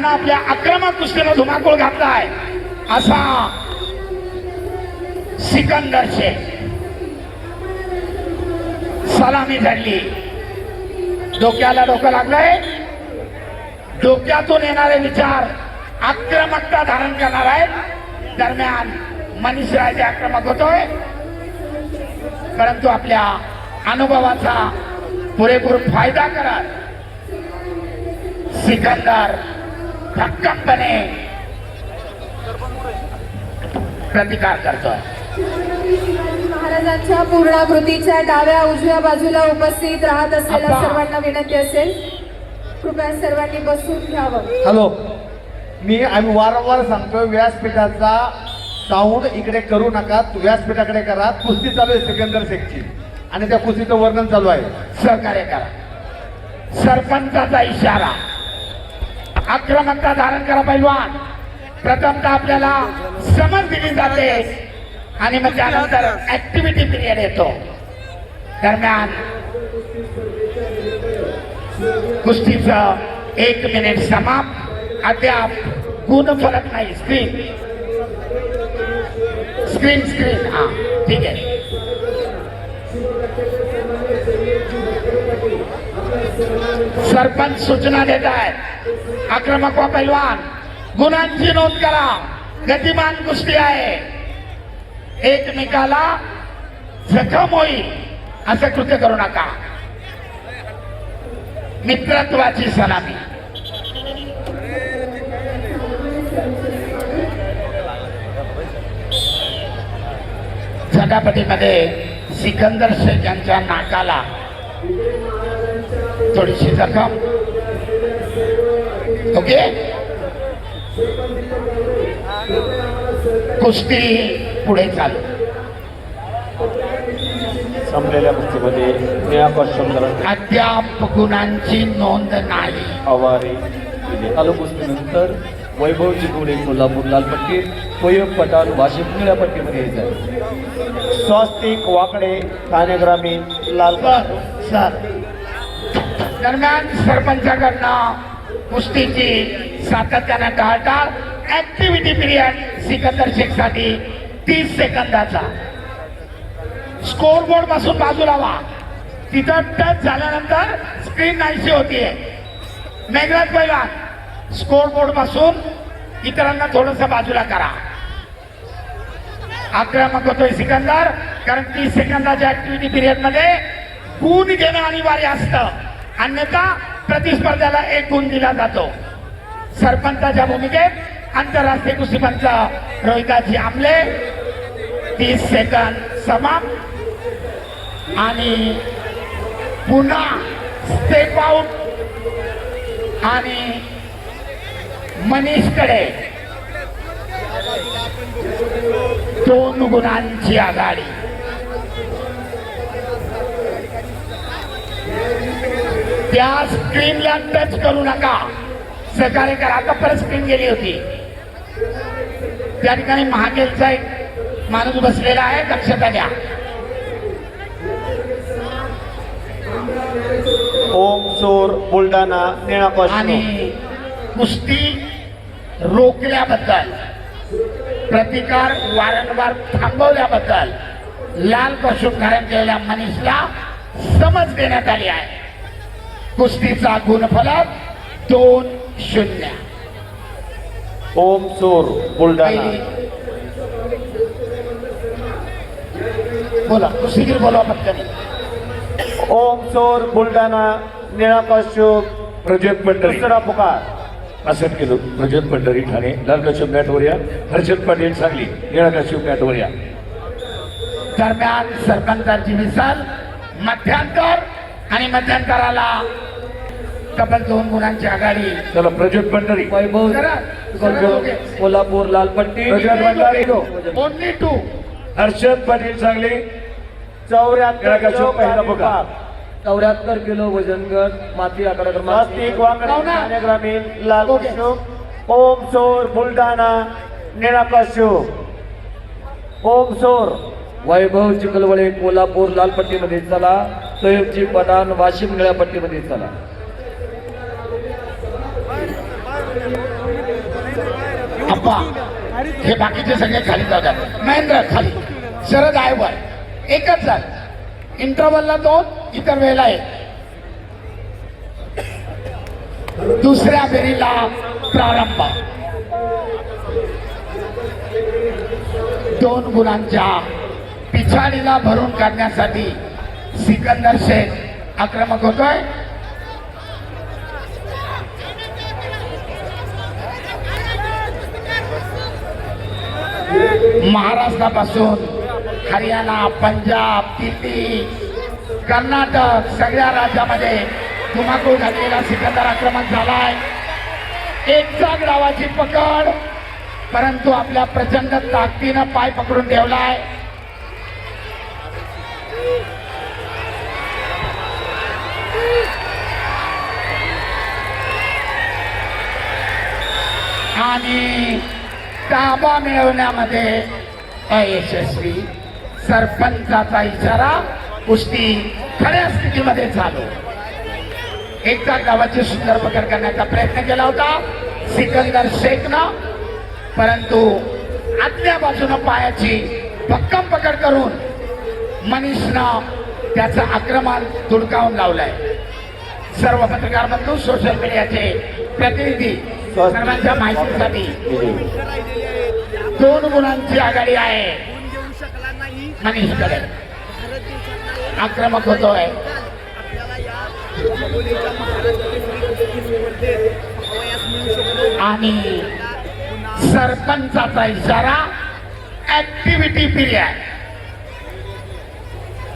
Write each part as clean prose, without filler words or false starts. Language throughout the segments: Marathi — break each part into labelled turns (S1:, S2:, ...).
S1: त्यानं आपल्या आक्रमक कुस्तीला धुमाकूळ घातलाय असा सिकंदर शेख. सलामी झाली, डोक्याला डोकं लागलंय. डोक्यातून येणारे विचार आक्रमकता धारण करणार आहेत. दरम्यान मनीष राजे आक्रमक होतोय, परंतु आपल्या अनुभवाचा पुरेपूर फायदा करत सिकंदर भक्कमपणे प्रतिकार करतोय.
S2: महाराजांच्या पूर्णाकृतीच्या डाव्या उजव्या बाजूला उपस्थित राहत असलेल्या सर्वांना विनंती असेल, कृपया सर्वांनी बसून घ्यावं.
S3: हॅलो, आम्ही वारंवार सांगतोय व्यासपीठाचा साऊंड इकडे करू नका, व्यासपीठाकडे करा. कुस्ती चालू आहे सिकंदर शेखची आणि त्या कुस्तीचं वर्णन चालू आहे.
S1: सहकार्य करा. सरपंचाचा इशारा, आक्रमकता धारण करा पैलवान. प्रथमतः आपल्याला समज दिली जाते आणि मग त्यानंतर ऍक्टिव्हिटी पिरियड येतो. दरम्यान कुस्तीचं 1 मिनिट समाप्त. अद्याप गुणफलक नाही. स्क्रीन हा ठीक आहे. सरपंच सूचना देत आहेत, आक्रमक व पैलवान गुणांची नोंद करा. गतिमान कुस्ती आहे, एकमेकाला जखम होईल असं कृत्य करू नका. मित्रत्वाची सलामी. झटापटीमध्ये सिकंदर शेख यांच्या नाकाला थोडीशी जखम. ओके, कुस्ती पुढे चालू.
S4: संपलेल्या कुस्तीमध्ये
S1: अद्याप गुणांची नोंद नाही.
S4: आवारे चालू कुस्तीनंतर वैभव चिकोडे कोल्हापूर लाल पट्टी, कोयब पठाण वाशिम निळ्या पट्टीमध्ये येत आहे.
S3: स्वस्तिक वाकडे ठाणे ग्रामीण लाल.
S1: सर, दरम्यान सरपंचाकडनं कुस्तीची सातत्यानं टाळटाळ. ऍक्टिव्हिटी पिरियड सिकंदर शेख साठी 30 सेकंदाचा. स्कोर बोर्ड पासून बाजूला व्हा. तिथं टच झाल्यानंतर स्क्रीन नाहीशी होतीये. मेघराज पैलवान, स्कोर बोर्ड पासून इतरांना थोडस बाजूला करा. आक्रमक होतोय सिकंदर, कारण 30 सेकंदाच्या ऍक्टिव्हिटी पिरियड मध्ये गुण घेणं अनिवार्य असतं, अन्यथा प्रतिस्पर्ध्याला 1 गुण दिला जातो. सरपंचाच्या भूमिकेत आंतरराष्ट्रीय कुस्ती पंच रोहिताजी आमले. 30 सेकंद समाप्त आणि पुन्हा स्टेप आउट आणि मनीषकडे 2 गुणांची आघाडी. त्या स्क्रीनला टच करू नका. सहकार्य करा. आता परत स्क्रीन गेली होती. त्या ठिकाणी महाकेलचा एक माणूस बसलेला आहे, दक्षता द्या.
S3: ओम चोर बुलढाणा निळा.
S1: आणि कुस्ती रोखल्याबद्दल, प्रतिकार वारंवार थांबवल्याबद्दल लाल कॉस्ट्यूम धारण केलेल्या मनीषला समज देण्यात आली आहे. कुस्तीचा गुणफलक 2-0.
S3: ओम चोर बुलढाणा.
S1: बोला, कुस्तीगीर बोलवा पटकन.
S3: ओम चोर बुलढाणा निळा कॉस्ट्यूम
S4: प्रज्योत पंढरी
S3: दुसरा पुकार.
S4: असं केलं. प्रज्योत पंढरी ठाणे लाल कश्यप मॅटवर या. हर्षद पाटील सांगली निळा कश्यप मॅटवर या.
S1: दरम्यान सरपंचाची मिसाल, मध्यांतर आणि मध्यांतराला तब्बल 2 गुणांची आघाडी.
S4: चला प्रज्योत पंढरी
S5: वैभव कोल्हापूर लाल पट्टी,
S4: प्रज्योत पंढरी
S1: ओनली 2.
S4: हर्षद पाटील सांगली
S3: 74
S4: किलो
S3: पहिला पुकार.
S5: 74 किलो वजन गट माती आकडा क्रमांक
S3: स्वस्तिक वाकडे ठाणे ग्रामीण लाल कॉस्ट्यूम. ओम चोर बुलढाणा निळा कॉस्ट्यूम. ओम चोर
S5: वैभव चिखलवडे कोल्हापूर लाल पट्टीमध्ये चला. सोयबजी पठाण वाशिम निळ्या पट्टीमध्ये चला.
S1: अप्पा हे बाकीचे सगळे खाली जातात. महेंद्र खाली, शरद आहे वर. एकच झाल. इंटरव्हलला 2, इतर वेळेला 1. दुसऱ्या फेरीला प्रारंभ. 2 गुणांच्या पिछाडीला भरून काढण्यासाठी सिकंदर शेख आक्रमक होतोय. महाराष्ट्रापासून हरियाणा, पंजाब, दिल्ली, कर्नाटक सगळ्या राज्यामध्ये धुमाकूळ घातलेला सिकंदर आक्रमक झालाय. एकचा डावाची पकड, परंतु आपल्या प्रचंड ताकदीनं पाय पकडून ठेवलाय. आणि ताबा मिळवण्यामध्ये अयशस्वी. सरपंचाचा इशारा. कुस्ती खऱ्या स्थितीमध्ये चालू. एकदा गावाची सुंदर पकड करण्याचा प्रयत्न केला होता सिकंदर शेखनं, परंतु आतल्या बाजूनं पायाची भक्कम पकड करून मनीषनं त्याचं आक्रमण धुडकावून लावलंय. सर्व पत्रकार बंधू, सोशल मीडियाचे प्रतिनिधी सर्वांच्या माहितीसाठी 2 गुणांची आघाडी आहे मनीषकडे. आक्रमक होतोय. आणि सरपंचाचा इशारा. ऍक्टिव्हिटी पिरियड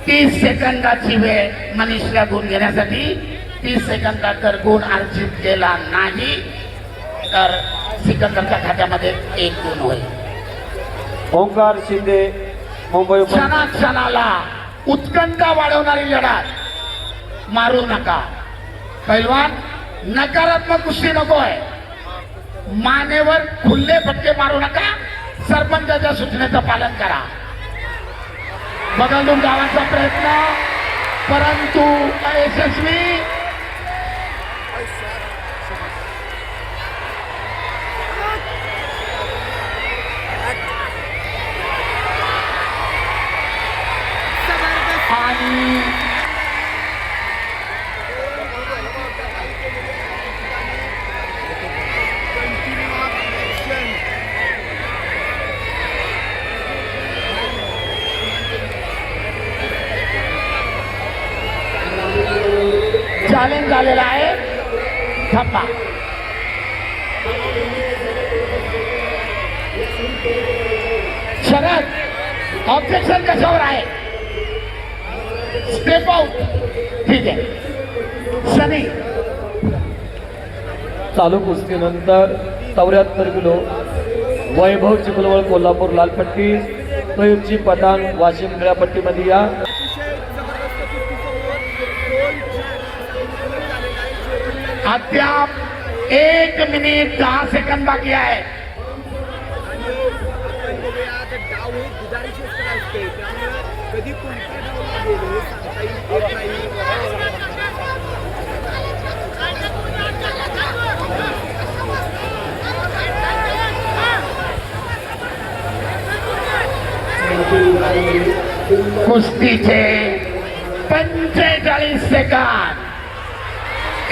S1: 30 सेकंदाची वेळ मनीषला गुण घेण्यासाठी. 30 सेकंदात जर गुण अर्जित केला नाही तर सिकंदरच्या खात्यामध्ये 1 गुण होईल.
S5: ओंकार शिंदे, मुंबई.
S1: क्षणाक्षणाला उत्कंठा वाढवणारी लढत. मारू नका पैलवान. नकारात्मक कुस्ती नकोय. मानेवर खुल्ले फटके मारू नका. सरपंचाच्या सूचनेचं पालन करा. बदलून गावाचा प्रयत्न, परंतु अयशस्वी. आणि चॅलेंज झालेला आहे. थांबा. शरद, ऑब्जेक्शन कशावर आहे? Step out. ठीक आहे. सनी.
S5: चालू कुस्तीनंतर 74 किलो वैभव चिखलवळ कोल्हापूर लालपट्टी, प्रयुक्तजी पठाण वाशिम निळ्या पट्टीमध्ये या.
S1: अद्याप 1 मिनिट 10 सेकंद बाकी आहे.
S6: कधी कोणत्या डावला गेले हे सांगता येत नाही.
S1: कुस्तीचे 45 सेकंद.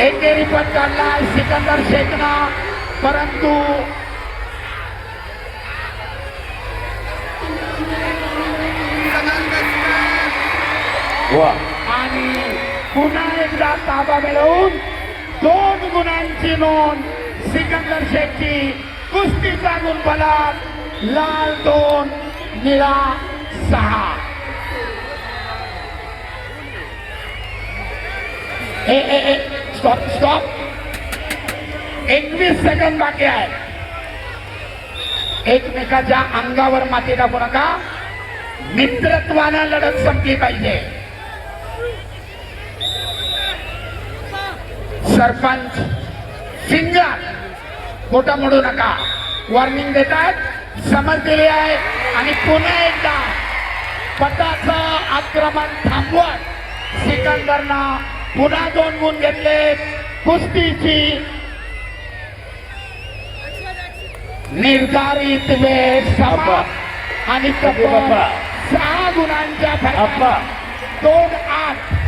S1: एकेरी पण काढलाय सिकंदर शेखनं, परंतु आणि पुन्हा एकदा ताबा मिळवून 2 गुणांची नोंद सिकंदर शेखची. कुस्तीचा गुणफलक लाल 2, निळा 6. Stop stop. 21 सेकंद बाकी आहे. एकमेकाच्या अंगावर माती टाकू नका. मित्रत्वानं लढत संपली पाहिजे. सरपंच सिंगर मोठा मोडू नका. वॉर्निंग देतात. समज दिली आहे. आणि पुन्हा एकदा पटाचं आक्रमण थांबवत सिकंदरनं पुन्हा 2 गुण घेतले. कुस्तीची निर्धारित वेळ समाप्त आणि तब्बल 6 गुणांच्या फरकाने 2-8